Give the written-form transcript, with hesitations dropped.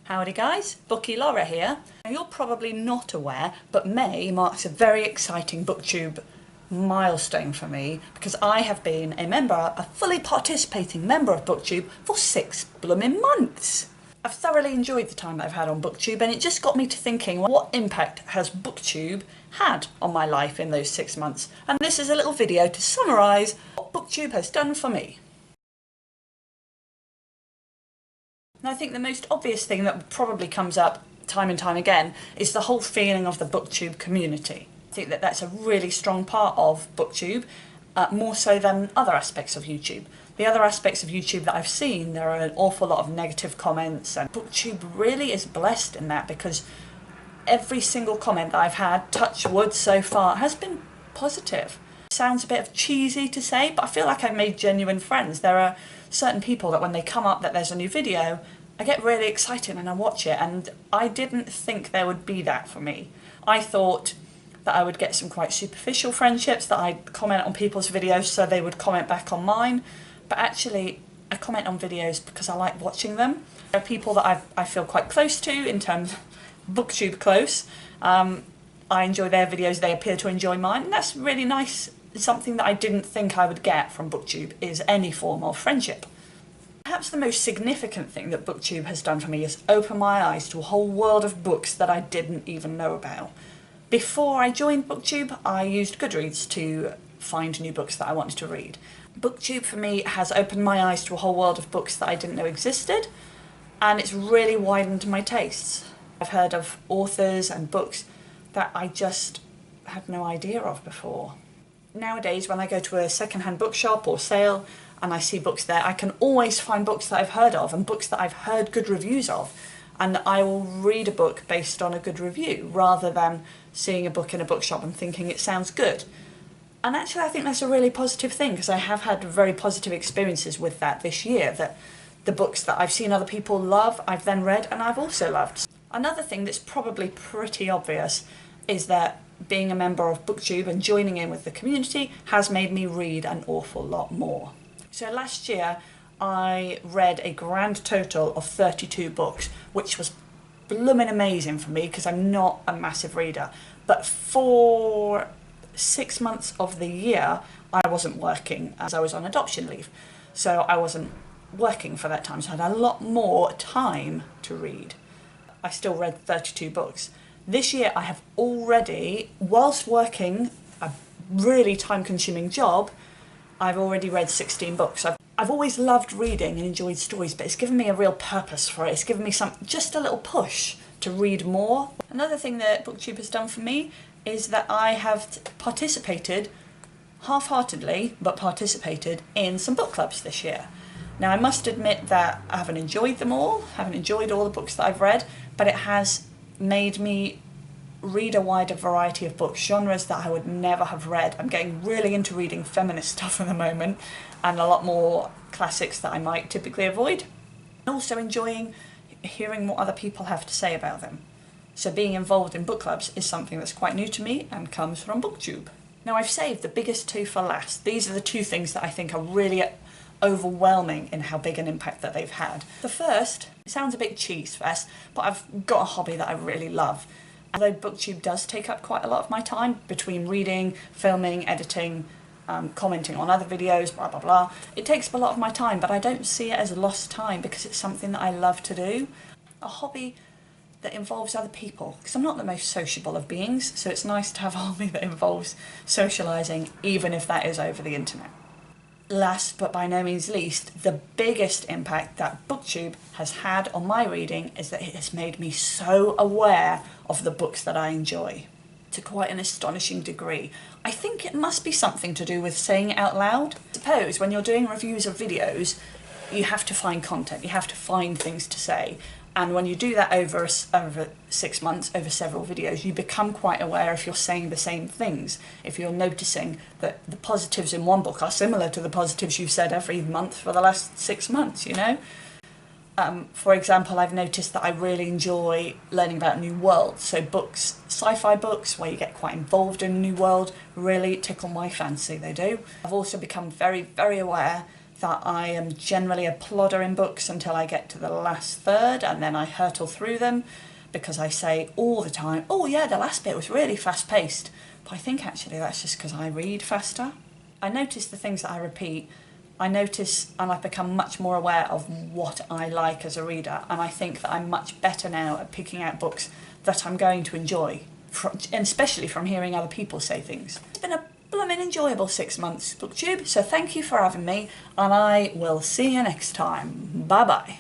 Howdy guys, Bookie Laura here. Now you're probably not aware, but May marks a very exciting BookTube milestone for me because I have been a fully participating member of BookTube for 6 blooming months. I've thoroughly enjoyed the time that I've had on BookTube, and it just got me to thinking, what impact has BookTube had on my life in those 6 months? And this is a little video to summarise what BookTube has done for me. Now I think the most obvious thing that probably comes up time and time again is the whole feeling of the BookTube community. I think that that's a really strong part of BookTube, more so than other aspects of YouTube. The other aspects of YouTube that I've seen, there are an awful lot of negative comments, and BookTube really is blessed in that because every single comment that I've had, touch wood so far, has been positive. It sounds a bit cheesy to say, but I feel like I've made genuine friends. There are certain people that when they come up that there's a new video, I get really excited and I watch it, and I didn't think there would be that for me. I thought that I would get some quite superficial friendships, that I'd comment on people's videos so they would comment back on mine, but actually I comment on videos because I like watching them. There are people that I feel quite close to, in terms of BookTube close. I enjoy their videos, they appear to enjoy mine, and that's really nice. Something that I didn't think I would get from BookTube is any form of friendship. Perhaps the most significant thing that BookTube has done for me is open my eyes to a whole world of books that I didn't even know about. Before I joined BookTube, I used Goodreads to find new books that I wanted to read. BookTube for me has opened my eyes to a whole world of books that I didn't know existed, and it's really widened my tastes. I've heard of authors and books that I just had no idea of before. Nowadays, when I go to a second-hand bookshop or sale and I see books there, I can always find books that I've heard of and books that I've heard good reviews of, and I will read a book based on a good review rather than seeing a book in a bookshop and thinking it sounds good. And actually I think that's a really positive thing, because I have had very positive experiences with that this year, that the books that I've seen other people love, I've then read and I've also loved. Another thing that's probably pretty obvious is that being a member of BookTube and joining in with the community has made me read an awful lot more. So last year I read a grand total of 32 books, which was blooming amazing for me because I'm not a massive reader. But for 6 months of the year I wasn't working, as I was on adoption leave. So I wasn't working for that time, so I had a lot more time to read. I still read 32 books. This year I have already, whilst working a really time-consuming job, I've already read 16 books. I've always loved reading and enjoyed stories, but it's given me a real purpose for it. It's given me just a little push to read more. Another thing that BookTube has done for me is that I have participated, half-heartedly, but participated in some book clubs this year. Now I must admit that I haven't enjoyed them all, haven't enjoyed all the books that I've read, but it has made me read a wider variety of books, genres that I would never have read. I'm getting really into reading feminist stuff at the moment, and a lot more classics that I might typically avoid. And also enjoying hearing what other people have to say about them. So being involved in book clubs is something that's quite new to me and comes from BookTube. Now I've saved the biggest two for last. These are the two things that I think are really overwhelming in how big an impact that they've had. The first, it sounds a bit cheese-fest, but I've got a hobby that I really love. Although BookTube does take up quite a lot of my time between reading, filming, editing, commenting on other videos, blah blah blah, it takes up a lot of my time, but I don't see it as lost time because it's something that I love to do. A hobby that involves other people, because I'm not the most sociable of beings, so it's nice to have a hobby that involves socialising, even if that is over the internet. Last but by no means least, the biggest impact that BookTube has had on my reading is that it has made me so aware of the books that I enjoy, to quite an astonishing degree. I think it must be something to do with saying it out loud. Suppose when you're doing reviews of videos, you have to find content, you have to find things to say. And when you do that over 6 months, over several videos, you become quite aware if you're saying the same things. If you're noticing that the positives in one book are similar to the positives you've said every month for the last 6 months, you know? For example, I've noticed that I really enjoy learning about new worlds. So books, sci-fi books, where you get quite involved in a new world, really tickle my fancy, they do. I've also become very, very aware that I am generally a plodder in books until I get to the last third, and then I hurtle through them because I say all the time, oh yeah, the last bit was really fast paced. But I think actually that's just because I read faster. I notice the things that I repeat. I notice and I've become much more aware of what I like as a reader, and I think that I'm much better now at picking out books that I'm going to enjoy, and especially from hearing other people say things. It's been a blooming enjoyable 6 months, BookTube, so thank you for having me, and I will see you next time. Bye bye.